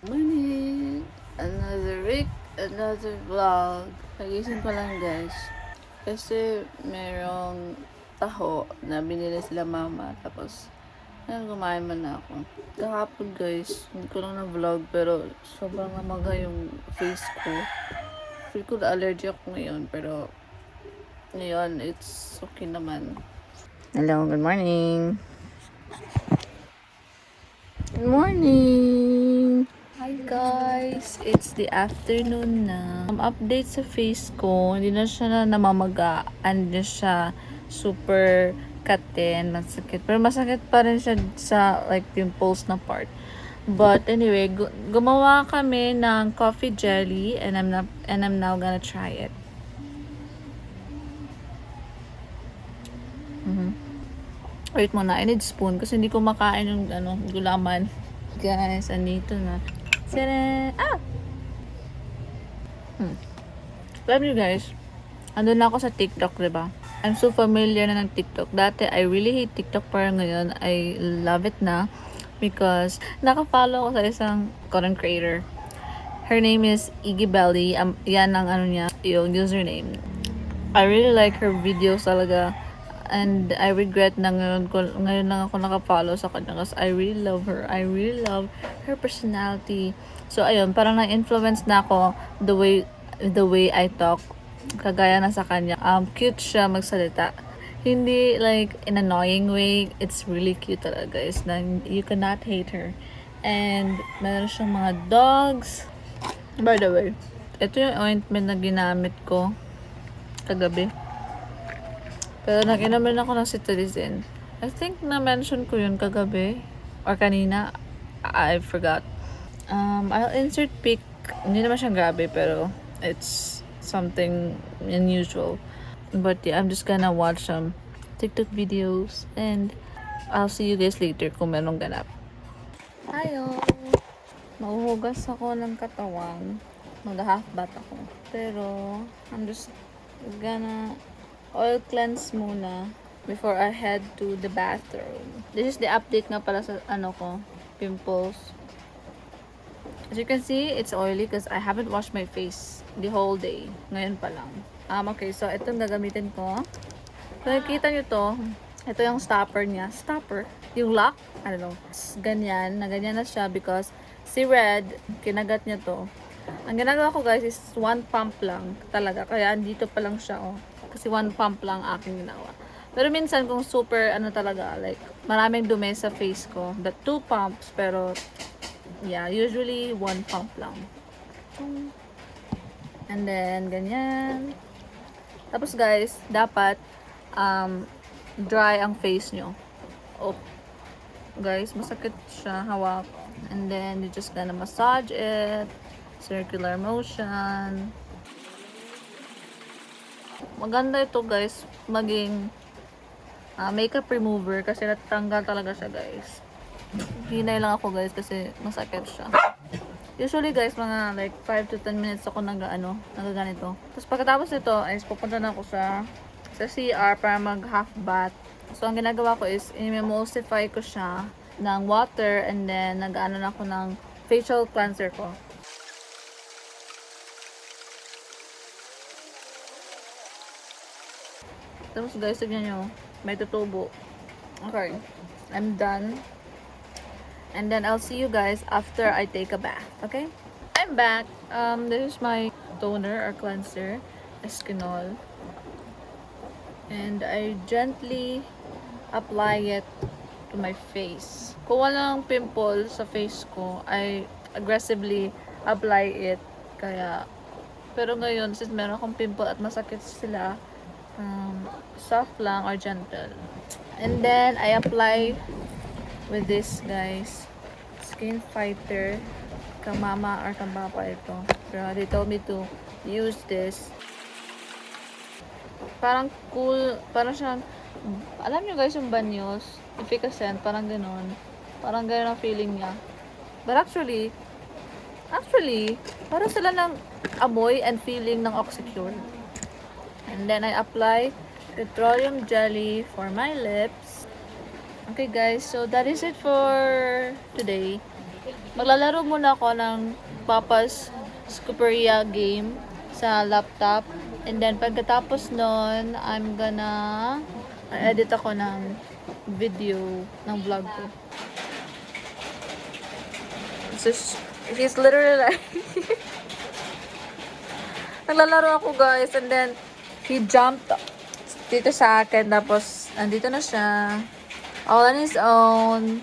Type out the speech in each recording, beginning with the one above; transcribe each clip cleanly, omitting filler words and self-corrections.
Morning! Another week, another vlog. Nagising ko lang guys. Kasi merong taho na binili sila mama. Tapos, kumain man na ako. Kahapon guys, hindi ko lang na-vlog pero sobrang namaga yung face ko. Feel ko na allergy ako ngayon pero ngayon it's okay naman. Hello, good morning! Good morning! Hi guys! It's the afternoon na. Update sa face ko, hindi na siya namamaga. Hindi siya super katin, masakit. Pero masakit pa rin siya sa like pimples na part. But anyway, gumawa kami ng coffee jelly and I'm now gonna try it. Wait muna, I need spoon kasi hindi ko makain yung gulaman. Guys, andito na. Tada! Ah! Alam niyo guys, andun na ako sa TikTok, diba? I'm so familiar na ng TikTok. Dati, I really hate TikTok, pero ngayon, I love it na. Because, naka-follow ako sa isang content creator. Her name is Iggy Belly. Yan ang niya, yung username. I really like her videos talaga. And I regret na ngayon lang ako naka-follow sa kanya kasi I really love her. I really love her personality. So ayun, parang na-influence na ako the way I talk. Kagaya na sa kanya. Cute siya magsalita. Hindi like in annoying way. It's really cute talaga guys. Na you cannot hate her. And meron siyang mga dogs. By the way, ito yung ointment na ginamit ko kagabi. Pero nag-inom rin ako ng cetirizine. I think na-mention ko yun kagabi. Or kanina. I forgot. I'll insert pic. Hindi naman siyang grabe, pero it's something unusual. But yeah, I'm just gonna watch some TikTok videos. And I'll see you guys later kung merong ganap. Hayo! Mahuhugas ako ng katawan. Mag-half bath ako. Pero, I'm just gonna oil cleanse muna before I head to the bathroom. This is the update nga pala sa pimples. As you can see, it's oily because I haven't washed my face the whole day. Ngayon pa lang. Okay, so itong gagamitin ko. Kung nakikita nyo to, ito yung stopper niya. Stopper? Yung lock? I don't know. Ganyan. Na ganyan na siya because si Red, kinagat niya to. Ang ginagawa ko guys is one pump lang talaga. Kaya dito pa lang siya Kasi one pump lang aking ginawa. Pero minsan kung super talaga like maraming dumi sa face ko, the 2 pumps pero yeah, usually one pump lang. And then ganyan. Tapos guys, dapat dry ang face nyo. Guys, masakit siya hawak. And then you just gonna massage it, circular motion. Maganda ito guys, maging makeup remover kasi natanggal talaga siya guys. Hinay lang ako guys kasi masakit siya. Usually guys, mga like 5 to 10 minutes ako nagaganito. Tapos pagkatapos nito, ay pupunta na ako sa CR para mag half bath. So ang ginagawa ko is, i-emulsify ko siya ng water and then nag-ano na ako ng facial cleanser ko. Tapos guys, tignan nyo, may tutubo. Okay, I'm done. And then I'll see you guys after I take a bath, okay? I'm back. This is my toner or cleanser, Eskinol. And I gently apply it to my face. Kung walang pimple sa face ko, I aggressively apply it. Pero ngayon, since meron akong pimple at masakit sila, soft lang or gentle. And then I apply with this guys, Skin Fighter, kang mama or kang papa ito. Pero they told me to use this. Parang cool, parang siyang, alam nyo guys yung Banyos, efficacent, parang ganon ang feeling niya. But actually, parang sila ng amoy and feeling ng Oxycure. And then I apply petroleum jelly for my lips. Okay guys, so that is it for today. Maglalaro muna ako ng Papa's Scooperia game sa laptop. And then, pagkatapos nun, I'm gonna edit ako ng video ng vlog ko. So, he's literally like naglalaro ako guys, and then he jumped dito sa akin, tapos andito na siya all on his own.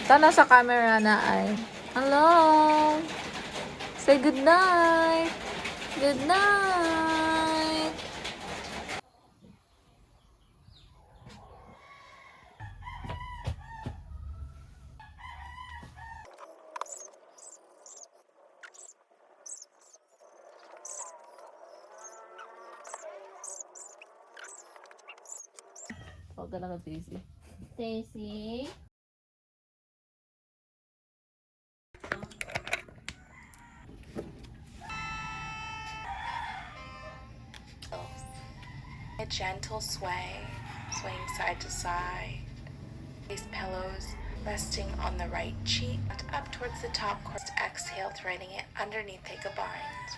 Tana sa camera na ay hello, say good night, good night. Huwag ka lang ka, Daisy. Daisy. A gentle sway, swaying side to side. These pillows resting on the right cheek, up towards the top corner. Exhale, threading it underneath, take a bind.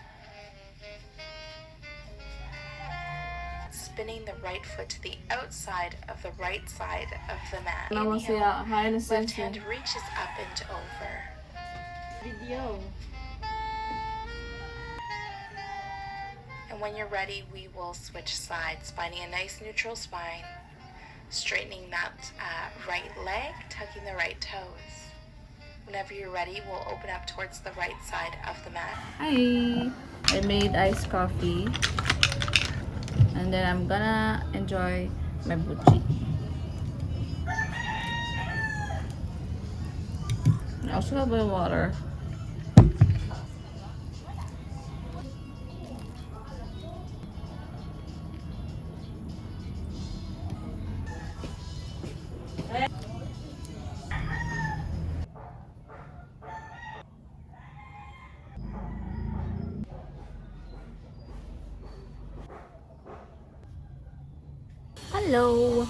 Spinning the right foot to the outside of the right side of the mat. Inhale, left hand reaches up and over. Video. And when you're ready, we will switch sides, finding a nice neutral spine, straightening that right leg, tucking the right toes. Whenever you're ready, we'll open up towards the right side of the mat. Hi! I made iced coffee. And then I'm gonna enjoy my buchi. I also have my water. Hello!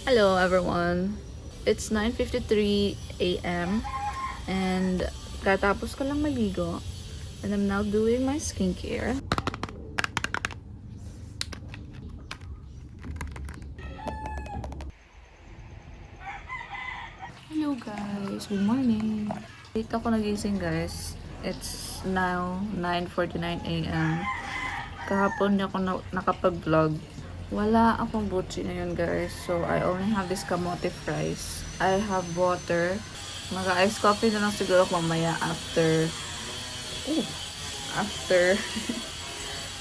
Hello everyone! It's 9:53 a.m. and katapos ko lang maligo, and I'm now doing my skincare. Hello guys! Good morning! Late ako nagising guys. It's now 9:49 a.m. Kahapon niya ako nakapag-vlog. Wala akong butchi ngayon guys. So, I only have this kamote fries. I have water. Mag-ice coffee na lang siguro mamaya after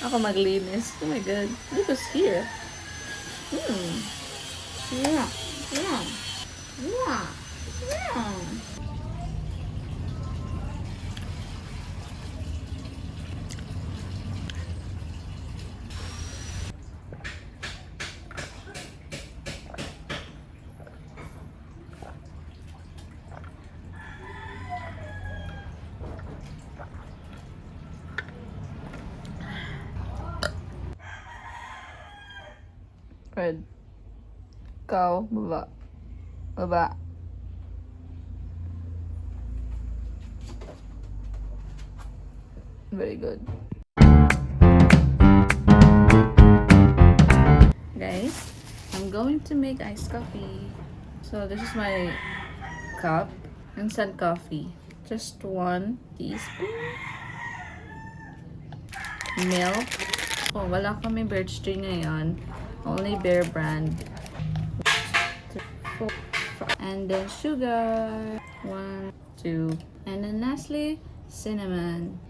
ako maglinis. Oh my god. Look who's here. Yeah. Yeah. Yeah. Yeah. Red. Ikaw, baba. Baba. Very good. Guys, I'm going to make iced coffee. So this is my cup. Instant coffee. Just 1 teaspoon. Milk. Oh, wala kami birch tree ngayon. Only Bear Brand. 4, 5. And then sugar. 1, 2. And then lastly, cinnamon.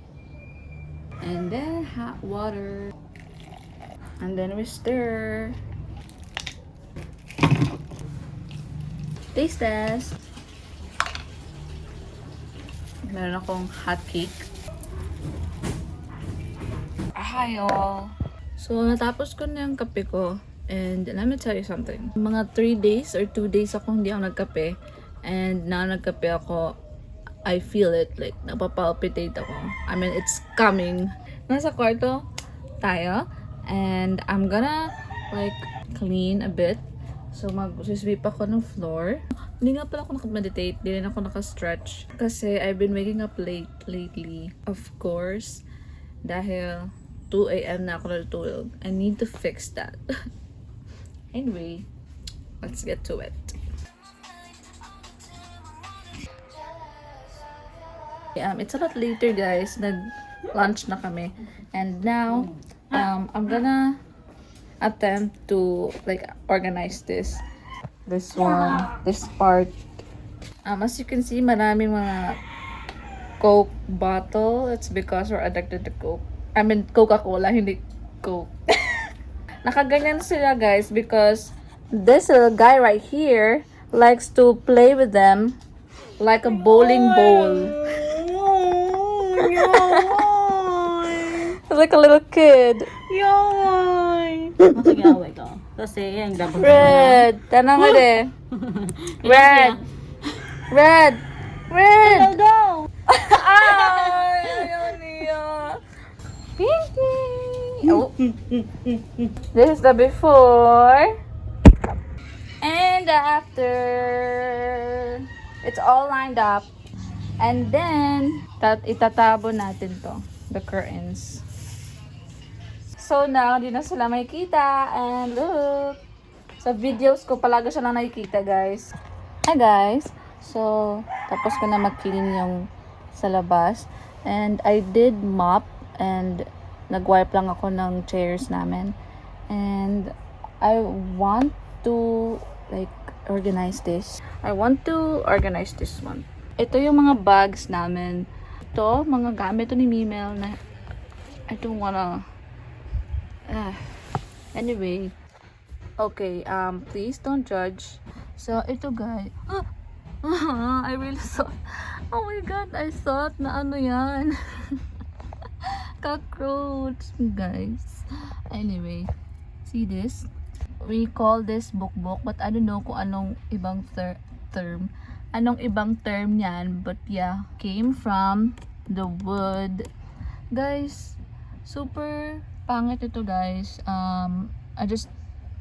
And then hot water. And then we stir. Taste test. Meron akong hot cake. Hi all. So, natapos ko na yung kape ko. And let me tell you something. Mga 3 days or 2 days ako hindi ako nagkape. And now nagkape ako, I feel it. Like, napapalpitate ako. I mean, it's coming. Nasa kwarto tayo. And I'm gonna, like, clean a bit. So, mag-sweep ako ng floor. Hindi nga pala ako naka-meditate. Hindi rin ako naka-stretch. Kasi I've been waking up late lately. Of course, dahil 2 a.m. na ako natutulog. I need to fix that. Anyway, let's get to it. It's a lot later, guys. Nag-lunch na kami. And now, I'm gonna attempt to like organize this part. As you can see, maraming mga Coke bottle. It's because we're addicted to Coke. I mean, Coca-Cola, hindi Coke. Nakaganyan sila, guys, because this little guy right here likes to play with them like a bowling ball. Like a little kid. Mag-away ka. Kasi yung double. Red! Tanang nga de. Red! Red! Red! Go! Ay! Ayaw niya. Pinky! Oh. This is the before. And after. It's all lined up. And then, itatabo natin to. The curtains. So now, di na sila makikita. And look! Sa videos ko, palagi siya lang nakikita, guys. Hi, guys! So, tapos ko na mag-clean yung sa labas. And I did mop and nag-wipe lang ako ng chairs namin. And I want to like organize this. I want to organize this one. Ito yung mga bags namin. Ito, mga gamit to ni Mimel na I don't wanna anyway. Okay, please don't judge. So, ito guys. I really thought, oh my god, I thought na ano yan. Cockroach, guys. Anyway, see this? We call this book, but I don't know kung anong ibang term. Anong ibang term yan, but yeah, came from the wood. Guys, super pangit ito, guys. I just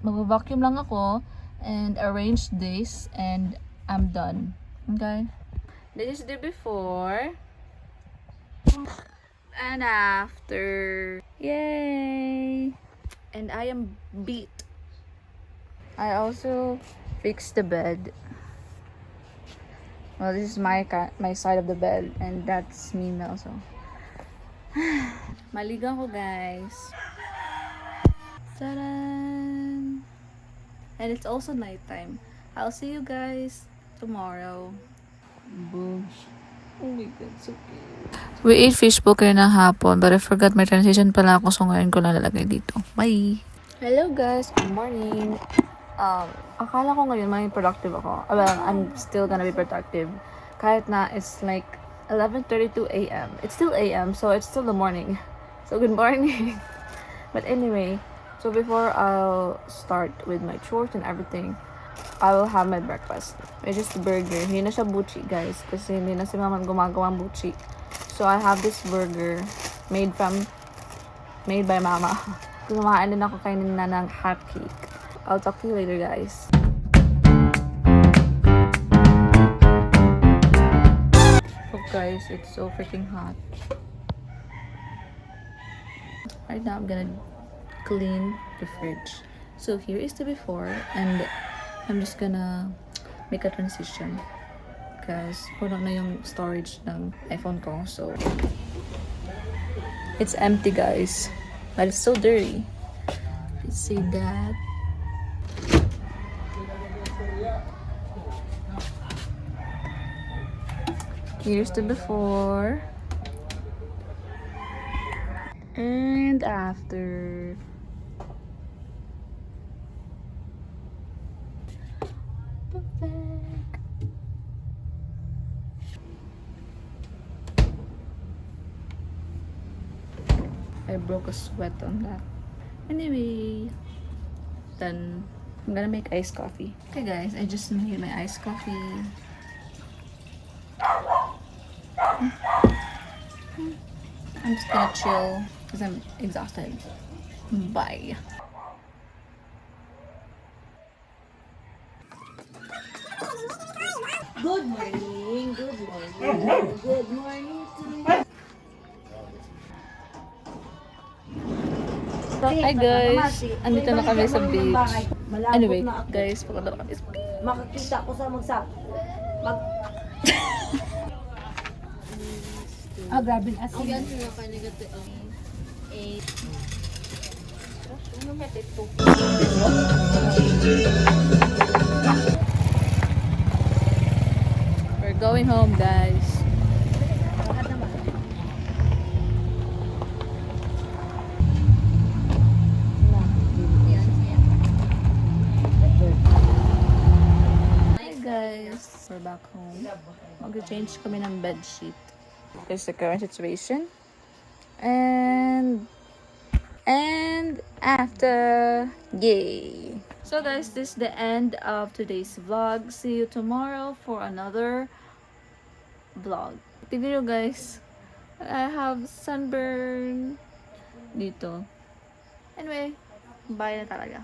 mag-vacuum lang ako and arrange this and I'm done. Okay? This is the before and after. Yay! And I am beat. I also fixed the bed. Well, this is my side of the bed and that's me also. Maligaw ko, guys. Ta-da! And it's also nighttime. I'll see you guys tomorrow. Boom. Oh my god, so cute. We ate fishbowl kayo ng hapon, but I forgot my transition pala ako, so ngayon ko nalalagay dito. Bye! Hello guys, good morning. Akala ko ngayon maging productive ako. Well, I'm still gonna be productive. Kahit na it's like 11:32 a.m. It's still a.m., so it's still the morning. So good morning. But anyway, so before I'll start with my chores and everything, I will have my breakfast. Which is burger. Hindi na siya buchi, guys. Kasi hindi na si mama gumagawang buchi. So I have this burger made by mama. Kumain din ako kainin na ng hot cake. I'll talk to you later, guys. Oh guys, it's so freaking hot. Right now I'm gonna clean the fridge. So here is the before and I'm just gonna make a transition because puno na yung storage ng iPhone ko. So it's empty, guys, but it's so dirty. You see that? Here's the before and after. Perfect. I broke a sweat on that. Anyway, then I'm gonna make iced coffee. Okay guys, I just made my iced coffee. I'm just gonna chill because I'm exhausted. Bye. Good morning. Good morning. Good morning to you. Hi guys! Andito na kami sa beach. Anyway, na ako. guys, pakalawa kami sa beach. Makakita ko sa grabe ang asin. We're going home, guys. Hi guys! We're back home. Mag-change kami ng bedsheet. There's the current situation. And after, yay! So guys, this is the end of today's vlog. See you tomorrow for another vlog. Tignan nyo guys, I have sunburn dito. Anyway, bye na talaga.